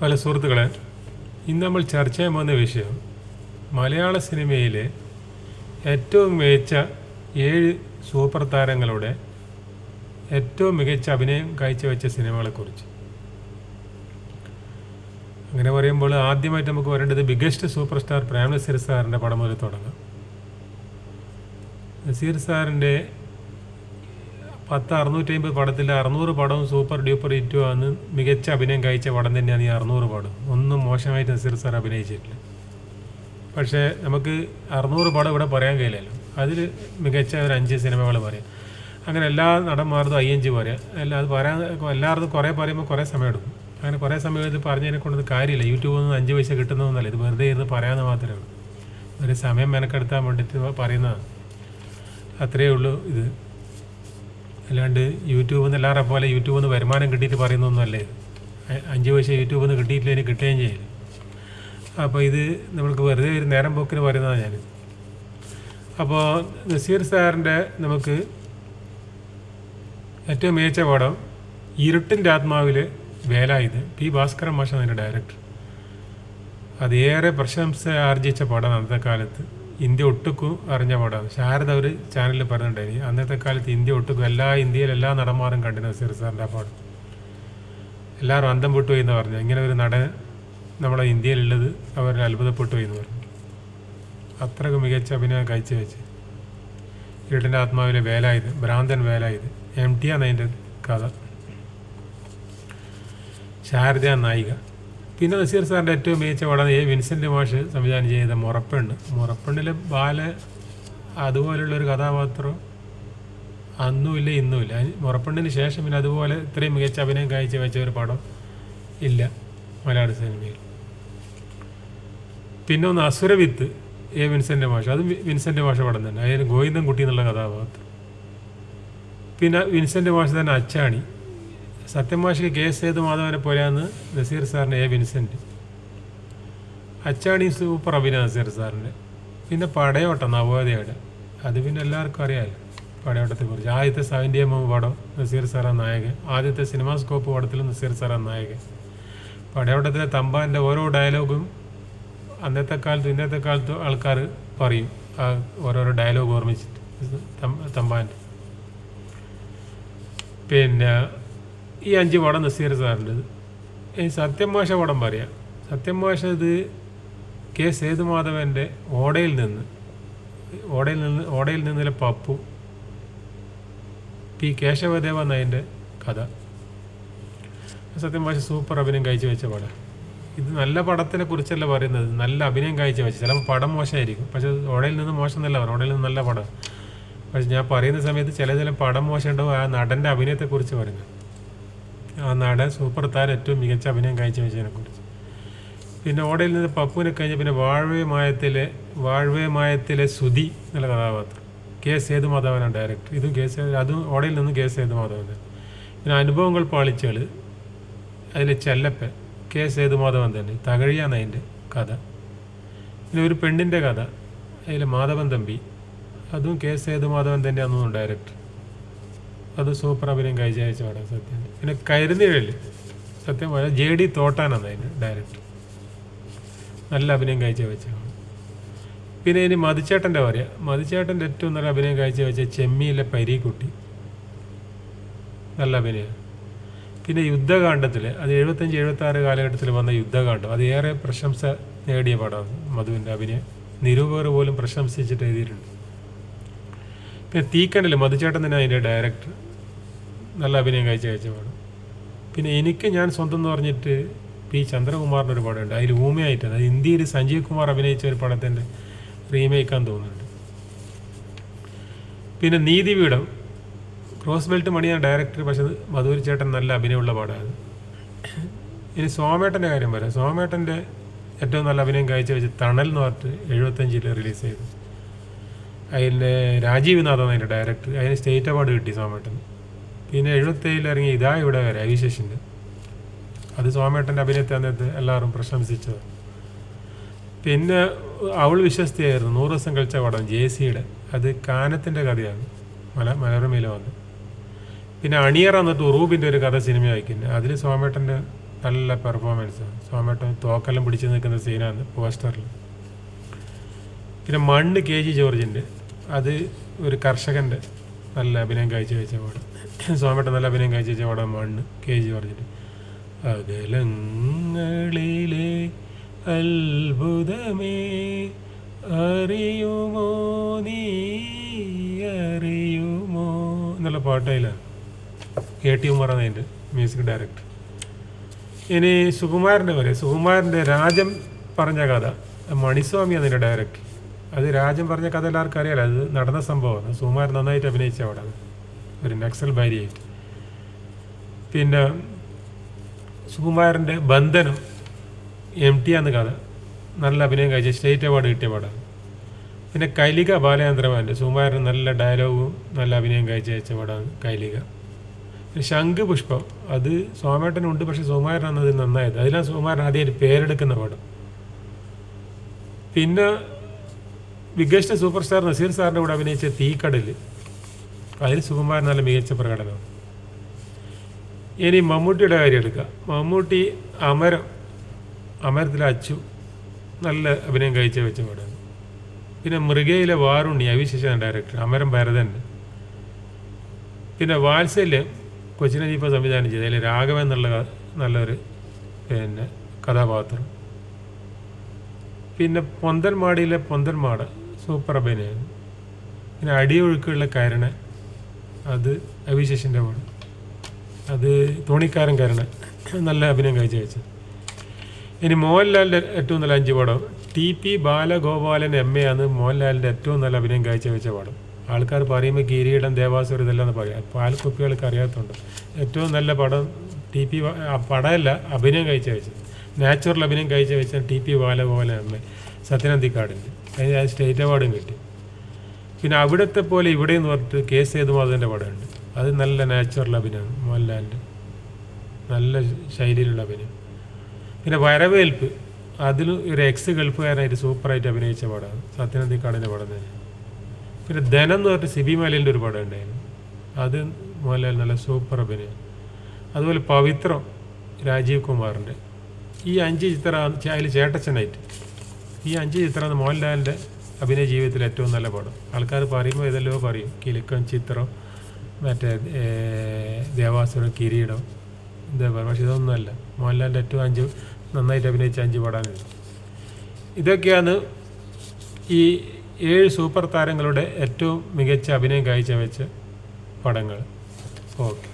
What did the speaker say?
പല സുഹൃത്തുക്കളെ, ഇന്ന് നമ്മൾ ചർച്ച ചെയ്യാൻ പോകുന്ന വിഷയം മലയാള സിനിമയിലെ ഏറ്റവും മികച്ച 7 സൂപ്പർ താരങ്ങളുടെ ഏറ്റവും മികച്ച അഭിനയം കാഴ്ചവെച്ച സിനിമകളെക്കുറിച്ച്. അങ്ങനെ പറയുമ്പോൾ ആദ്യമായിട്ട് നമുക്ക് വരേണ്ടത് biggest super star Prem Nazir സാറിൻ്റെ പടം മുതൽ തുടങ്ങാം. നസീർ സാറിൻ്റെ 650 പടത്തിൽ 600 പടവും സൂപ്പർ ഡ്യൂപ്പർ ഹിറ്റുമാണ്. മികച്ച അഭിനയം കഴിച്ച പടം തന്നെയാണ് ഈ 600 പടം. ഒന്നും മോശമായിട്ട് നസീർ സാർ അഭിനയിച്ചിട്ടില്ല. പക്ഷേ നമുക്ക് 600 പടം ഇവിടെ പറയാൻ കഴിയില്ലല്ലോ. അതിൽ മികച്ച ഒരു 5 സിനിമകൾ പറയാം. അങ്ങനെ എല്ലാ നടന്മാർക്കും 5 പറയാം. അത് പറയാൻ എല്ലാവർക്കും കുറേ പറയുമ്പോൾ കുറേ സമയം എടുക്കും. അങ്ങനെ കുറേ സമയം ഇത് പറഞ്ഞതിനെ കൊണ്ടത് കാര്യമില്ല. യൂട്യൂബിൽ നിന്ന് 5 പൈസ കിട്ടുന്നതൊന്നല്ല. ഇത് വെറുതെ ഇരുന്ന് പറയാമെന്ന് മാത്രമേ ഉള്ളൂ. ഒരു സമയം മെനക്കെടുത്താൻ വേണ്ടിയിട്ട് പറയുന്നതാണ്. അത്രയേ ഉള്ളൂ ഇത്. അല്ലാണ്ട് യൂട്യൂബിൽ നിന്ന് എല്ലാവരെ പോലെ യൂട്യൂബിൽ നിന്ന് വരുമാനം കിട്ടിയിട്ട് പറയുന്നൊന്നുമല്ലേ ഇത്. 5 പൈസ യൂട്യൂബിൽ നിന്ന് കിട്ടിയിട്ടില്ല, എനിക്ക് കിട്ടുകയും ചെയ്യില്ല. അപ്പോൾ ഇത് നമ്മൾക്ക് വെറുതെ ഒരു നേരം പോക്കിന് പറയുന്നതാണ് ഞാൻ. അപ്പോൾ നസീർ സാറിൻ്റെ നമുക്ക് ഏറ്റവും മികച്ച പടം ഇരുട്ടിൻ്റെ ആത്മാവിൽ വേലായുധൻ. പി ഭാസ്കരൻ മാഷാണ് അതിൻ്റെ ഡയറക്ടർ. അതേറെ പ്രശംസ ആർജിച്ച പടം അന്നത്തെ കാലത്ത്. ഇന്ത്യ ഒട്ടുക്കും അറിഞ്ഞ പടമാണ്. ശാരദ ഒരു ചാനലിൽ പറഞ്ഞിട്ടുണ്ടായിരുന്നു, അന്നത്തെ കാലത്ത് ഇന്ത്യ ഒട്ടുക്കും ഇന്ത്യയിൽ എല്ലാ നടന്മാരും കണ്ടു നസീർ സാറിൻ്റെ ആ പടം. എല്ലാവരും അന്തം വിട്ടുപോയി എന്ന് പറഞ്ഞു. ഇങ്ങനെ ഒരു നടൻ നമ്മളെ ഇന്ത്യയിലുള്ളത് അവർ അത്ഭുതപ്പെട്ടു പോയി എന്ന് പറഞ്ഞു. അത്രയ്ക്ക് മികച്ച അഭിനയം കാഴ്ചവെച്ച് ഇരുട്ടിൻ്റെ ആത്മാവിലെ വേലായുധൻ, ഭ്രാന്തൻ വേലായുധൻ. MT ആണ് അതിൻ്റെ കഥ. ശാരദ നായിക. പിന്നെ നസീർ സാറിൻ്റെ ഏറ്റവും മികച്ച പടം വിൻസെൻ്റ് മാഷ് സംവിധാനം ചെയ്ത മുറപ്പെണ്ണ്. മുറപ്പെണ്ണിലെ ബാല അതുപോലുള്ളൊരു കഥാപാത്രം അന്നുമില്ല ഇന്നുമില്ല. മുറപ്പെണ്ണിന് ശേഷം പിന്നെ അതുപോലെ ഇത്രയും മികച്ച അഭിനയം കാഴ്ചവെച്ച ഒരു പടം ഇല്ല മലയാള സിനിമയിൽ. പിന്നെ ഒന്ന് അസുരവിത്ത് വിൻസെൻ്റ് മാഷ്. അത് വിൻസെൻ്റ് മാഷ പടം തന്നെ. അതിന് ഗോവിന്ദൻ കുട്ടി എന്നുള്ള കഥാപാത്രം. പിന്നെ വിൻസെൻ്റ് മാഷ് തന്നെ അച്ചാണി. സത്യമാഷിക്ക് കെ സേതുമാധവനെ പോലെയാണ് നസീർ സാറിൻ്റെ വിൻസെൻ്റ്. അച്ചാണി സൂപ്പർ അഭിനയ നസീർ സാറിൻ്റെ. പിന്നെ പടയോട്ടം നവോദയയുടെ, അത് പിന്നെ എല്ലാവർക്കും അറിയാമല്ലോ പടയോട്ടത്തെക്കുറിച്ച്. ആദ്യത്തെ 70mm പടം നസീർ സാറാണ് നായകൻ. ആദ്യത്തെ സിനിമാസ്കോപ്പ് പടത്തിലും നസീർ സാറാണ് നായകൻ. പടയോട്ടത്തിലെ തമ്പാൻ്റെ ഓരോ ഡയലോഗും അന്നത്തെ കാലത്തും ഇന്നത്തെ കാലത്തും ആൾക്കാർ പറയും. ആ ഓരോരോ ഡയലോഗ് ഓർമ്മിച്ചിട്ട് തമ്പാൻ്റെ. പിന്നെ ഈ 5 പടം നസീർ സാറിൻ്റെത്. ഈ സത്യമാഷ പടം പറയാം. സത്യമാഷ ഇത് കെ സേതുമാധവൻ്റെ ഓടയിൽ നിന്നിലെ പപ്പു, പി കേശവദേവ എന്നതിൻ്റെ കഥ. സത്യമാഷ സൂപ്പർ അഭിനയം കാഴ്ചവെച്ച പടം. ഇത് നല്ല പടത്തിനെ കുറിച്ചല്ല പറയുന്നത്, നല്ല അഭിനയം കാഴ്ചവെച്ച. ചിലപ്പോൾ പടം മോശമായിരിക്കും, പക്ഷേ ഓടയിൽ നിന്ന് മോശം എന്നല്ല പറഞ്ഞു. ഓടയിൽ നിന്ന് നല്ല പടം. പക്ഷെ ഞാൻ പറയുന്ന സമയത്ത് ചില പടം മോശം ഉണ്ടാവും. ആ നടൻ്റെ അഭിനയത്തെക്കുറിച്ച് പറയുന്നത്. ആ നടൻ സൂപ്പർ താരം ഏറ്റവും മികച്ച അഭിനയം കാഴ്ചവെച്ചതിനെക്കുറിച്ച്. പിന്നെ ഓടയിൽ നിന്ന് പപ്പുവിനെ കഴിഞ്ഞ പിന്നെ വാഴ്വേ മായത്തിലെ സുധി എന്നുള്ള കഥാപാത്രം. കെ സേതുമാധവനാണ് ഡയറക്ടർ. അതും ഓടയിൽ നിന്ന് കെ സേതുമാധവൻ. പിന്നെ അനുഭവങ്ങൾ പാളിച്ചകൾ, അതിൽ ചെല്ലപ്പൻ കെ സേതുമാധവൻ തന്നെ. തകഴിയാണ് അതിൻ്റെ കഥ. പിന്നെ ഒരു പെണ്ണിൻ്റെ കഥ, അതിൽ മാധവൻ തമ്പി, അതും കെ സേതുമാധവൻ തന്നെയാണെന്നു ഡയറക്ടർ. അത് സൂപ്പർ അഭിനയം കാഴ്ചവെച്ച പടം സത്യം. പിന്നെ കരുനിഴൽ സത്യം പറയാം JD തോട്ടാനാണ് അതിൻ്റെ ഡയറക്ടർ. നല്ല അഭിനയം കാഴ്ചവെച്ചാണ്. പിന്നെ ഇനി മധുച്ചേട്ടൻ്റെ പറയാം. മധുച്ചേട്ടൻ്റെ ഏറ്റവും നല്ല അഭിനയം കാഴ്ചവെച്ച ചെമ്മീയിലെ പരീക്കുട്ടി, നല്ല അഭിനയം. പിന്നെ യുദ്ധകാണ്ഡത്തിൽ, അത് 75-76 കാലഘട്ടത്തിൽ വന്ന യുദ്ധകാണ്ഡം, അത് ഏറെ പ്രശംസ നേടിയ പടമാണ് മധുവിൻ്റെ അഭിനയം. നിരൂപകർ പോലും പ്രശംസിച്ചിട്ട് എഴുതിയിട്ടുണ്ട്. പിന്നെ തീക്കനൽ മധുച്ചേട്ടൻ തന്നെ അതിൻ്റെ ഡയറക്ടർ. നല്ല അഭിനയം കാഴ്ചവെച്ച പടം. പിന്നെ എനിക്ക് ഞാൻ സ്വന്തം എന്ന് പറഞ്ഞിട്ട് പി ചന്ദ്രകുമാറിൻ്റെ ഒരു പടമുണ്ട്. അതിൽ ഊമയായിട്ടാണ്. അത് ഇന്ത്യയിൽ സഞ്ജീവ് കുമാർ അഭിനയിച്ച ഒരു പടത്തിൻ്റെ റീമേക്കാന്ന് തോന്നുന്നുണ്ട്. പിന്നെ നീതിപീഠം, ക്രോസ് ബെൽറ്റ് മണിയാണ് ഡയറക്ടർ. പക്ഷെ മധുരി ചേട്ടൻ നല്ല അഭിനയമുള്ള പടമാണ്. ഇനി സോമേട്ടൻ്റെ കാര്യം പറയാം. സോമേട്ടൻ്റെ ഏറ്റവും നല്ല അഭിനയം കാഴ്ചവെച്ച് തണൽ എന്ന് പറഞ്ഞിട്ട് 75 റിലീസ് ചെയ്തു. അതിൻ്റെ രാജീവ് നാഥാണ് അതിൻ്റെ ഡയറക്ടർ. അതിന് സ്റ്റേറ്റ് അവാർഡ് കിട്ടി സോമേട്ടന്. പിന്നെ 77 ഇറങ്ങിയ ഇതാ ഇവിടെ വരെ അവിശേഷിൻ്റെ, അത് സോമേട്ടൻ്റെ അഭിനയത്തെ അന്നത്തെ എല്ലാവരും പ്രശംസിച്ചത്. പിന്നെ അവൾ വിശ്വസ്തയായിരുന്നു 100 ദിവസം കളിച്ച പടം JCയുടെ. അത് കാനത്തിൻ്റെ കഥയാണ്, മനോരമയിൽ വന്ന്. പിന്നെ അണിയറ എന്നിട്ട് ഉറൂബിൻ്റെ ഒരു കഥ സിനിമ വായിക്കുന്നത്. അതിൽ സോമേട്ടൻ്റെ നല്ല പെർഫോമൻസാണ്. സോമേട്ടൻ തോക്കെല്ലാം പിടിച്ച് നിൽക്കുന്ന സീനാണ് പോസ്റ്ററിൽ. പിന്നെ മണ്ണ് KG ജോർജിൻ്റെ, അത് ഒരു കർഷകൻ്റെ നല്ല അഭിനയം കാഴ്ചവെച്ച പടം. സോമേട്ടൻ നല്ല അഭിനയം കാഴ്ചവെച്ച പടം മണ്ണ് KG ജോർജിൻ്റെ. അകലങ്ങളിലെ അത്ഭുതമേ അറിയുമോ നീ അറിയുമോ എന്നുള്ള പാട്ടയിലാണ്. KT ഉമറാണ് അതിൻ്റെ മ്യൂസിക് ഡയറക്ടർ. ഇനി സുകുമാരൻ്റെ പറയും. സുകുമാരൻ്റെ രാജൻ പറഞ്ഞ കഥ, മണിസ്വാമി അതിൻ്റെ ഡയറക്ടർ. അത് രാജൻ പറഞ്ഞ കഥ എല്ലാവർക്കും അറിയാലോ, അത് നടന്ന സംഭവമാണ്. സുകുമാരൻ നന്നായിട്ട് അഭിനയിച്ച അവിടെയാണ്, ഒരു നക്സൽ ഭാര്യയായിട്ട്. പിന്നെ സുകുമാരൻ്റെ ബന്ധനം MT ആണ് കഥ, നല്ല അഭിനയം കഴിച്ച സ്റ്റേറ്റ് അവാർഡ് കിട്ടിയ പടമാണ്. പിന്നെ കൈലിക ബാലചന്ദ്രമാൻ്റെ, സുകുമാരൻ നല്ല ഡയലോഗും നല്ല അഭിനയം കഴിച്ച പടമാണ് കൈലിക. പിന്നെ ശംഖുപുഷ്പം, അത് സോമേട്ടനുണ്ട്, പക്ഷെ സുകുമാരനാണ് അത് നന്നായത്. അതിലാണ് സുകുമാരൻ ആദ്യമായിട്ട് പേരെടുക്കുന്ന പടം. പിന്നെ ബിഗ്ഗസ്റ്റ് സൂപ്പർ സ്റ്റാർ നസീർ സാറിൻ്റെ കൂടെ അഭിനയിച്ച തീക്കടൽ, അതിൽ സുകുമാരൻ നല്ല മികച്ച പ്രകടനമാണ്. ഇനി മമ്മൂട്ടിയുടെ കാര്യം എടുക്കുക. മമ്മൂട്ടി അമരത്തിലെ അച്ചു നല്ല അഭിനയം കഴിച്ച വെച്ച പടമാണ്. പിന്നെ മൃഗയിലെ വാറുണ്ണി അവിശേഷാണ് ഡയറക്ടർ, അമരം ഭരതൻ. പിന്നെ വാത്സല്യം കൊച്ചിൻ ഹനീഫ സംവിധാനം ചെയ്ത്, അതിൽ രാഘവൻ എന്നുള്ള നല്ലൊരു പിന്നെ കഥാപാത്രം. പിന്നെ പൊന്തൻമാടിയിലെ പൊന്തൻമാട സൂപ്പർ അഭിനയം. പിന്നെ അടിയൊഴുക്കുള്ള കരുണ, അത് അവിശേഷൻ്റെ പടം, അത് തോണിക്കാരൻ കരുണ നല്ല അഭിനയം കാഴ്ചവെച്ചത്. ഇനി മോഹൻലാലിൻ്റെ ഏറ്റവും നല്ല 5 പടം. TP ബാലഗോപാലൻ MA ആണ് മോഹൻലാലിൻ്റെ ഏറ്റവും നല്ല അഭിനയം കാഴ്ചവെച്ച പടം. ആൾക്കാർ പറയുമ്പോൾ കിരീടം, ദേവാസുരം ഇതെല്ലാം പറയാം, പാൽക്കുപ്പികൾക്ക് അറിയാത്തതുണ്ട്. ഏറ്റവും നല്ല പടം TP പടമല്ല, അഭിനയം കാഴ്ചവെച്ചത്, നാച്ചുറൽ അഭിനയം കാഴ്ചവെച്ചാൽ TP ബാലഗോപാലൻ MA സത്യനന്ദിക്കാടിൻ്റെ, അതിന് സ്റ്റേറ്റ് അവാർഡും കിട്ടി. പിന്നെ അവിടുത്തെ പോലെ ഇവിടെ എന്ന് പറഞ്ഞിട്ട് KS സേതുമാധവൻ്റെ പടമുണ്ട്, അത് നല്ല നാച്ചുറൽ അഭിനയമാണ് മോഹൻലാലിൻ്റെ, നല്ല ശൈലിയിലുള്ള അഭിനയം. പിന്നെ വരവേൽപ്പ്, അതിൽ ഒരു ഗൾഫുകാരനായിട്ട് സൂപ്പറായിട്ട് അഭിനയിച്ച പടമാണ്, സത്യനന്ദിക്കാടിൻ്റെ പടം തന്നെ. പിന്നെ ധനം എന്ന് പറഞ്ഞിട്ട് സിബി മലയിൻ്റെ ഒരു പടം ഉണ്ടായിരുന്നു, അത് മോഹൻലാൽ നല്ല സൂപ്പർ അഭിനയം. അതുപോലെ പവിത്രം രാജീവ് കുമാറിൻ്റെ. ഈ 5 ചിത്രമാണ് അതിൽ ചേട്ടച്ചനായിട്ട്. ഈ 5 ചിത്രമാണ് മോഹൻലാലിൻ്റെ അഭിനയ ജീവിതത്തിൽ ഏറ്റവും നല്ല പടം. ആൾക്കാർ പറയുമ്പോൾ ഇതെല്ലോ പറയും, കിലുക്കം, ചിത്രം, മറ്റേ ദേവാസുരം, കിരീടം, എന്താ പറയുക, പക്ഷെ ഇതൊന്നുമല്ല. മോഹൻലാലിൻ്റെ ഏറ്റവും 5 നന്നായിട്ട് അഭിനയിച്ച 5 പടമാണ്. ഇതൊക്കെയാണ് ഈ 7 സൂപ്പർ താരങ്ങളുടെ ഏറ്റവും മികച്ച അഭിനയം കാഴ്ചവെച്ച പടങ്ങൾ. ഓക്കെ.